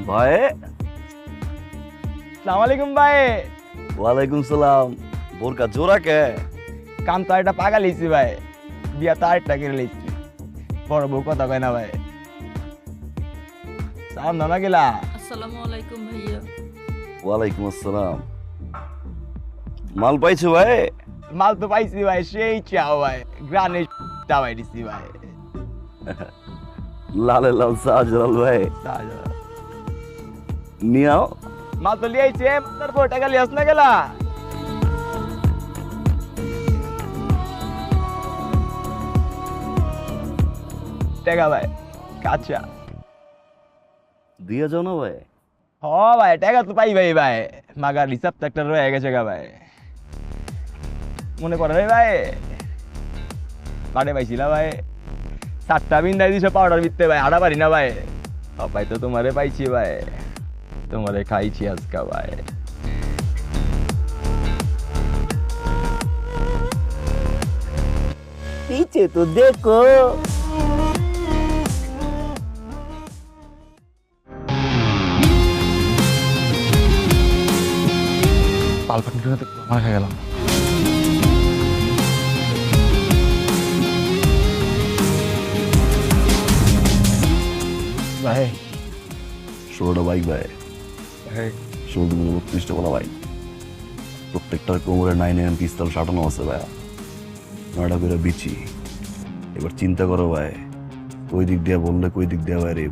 ভাই। সালাম আলাইকুম ভাই। ওয়ালাইকুম সালাম। বোরকা জোড়া কে? কাম তো একটা পাগা লিছি ভাই, বিয়া তো আরেকটা করে লিছি। বড় বউ কথা কয় না ভাই। সালাম নানা গেলা। আসসালামু আলাইকুম ভাইয়া। ওয়ালাইকুম আসসালাম। মাল পাইছো ভাই? মাল তো পাইছি ভাই, সেই চাও ভাই, গ্রানে চাওয়াই দিছি ভাই। লালে লাল শাহজালাল ভাই নিয়াও। মাল তো লিয়াইছে, তারপর টাকা লিয়াস না গেলা। টাকা ভাই কাঁচা। দিয়া যাও না ভাই। হ ভাই, টাকা তো পাই ভাই। ভাই মাগার হিসাব তো একটা রয়ে গেছে গা ভাই। মনে করে ভাই পাড়ে পাইছিলা ভাই, 7টা বিন্দাই দিছো পাউডার বিতে ভাই, হারা পারি না ভাই। পাই তো তোমারে পাইছি ভাই, তোমারে খাইছি আজকা ভাই। पीछे तो देखो। পালপাটিটা তো মার খেয়ে গেলাম। ভাই 16টা বাইক ভাই, ভাই 32টা বলা বাইক, প্রত্যেকটার কোমরে 9mm পিস্তল সাটানো আছে ভাই। 9টা করে বিচি। এবার চিন্তা করো ভাই, কই দিক দিয়ে বললে কই দিক দিয়ে বাইরে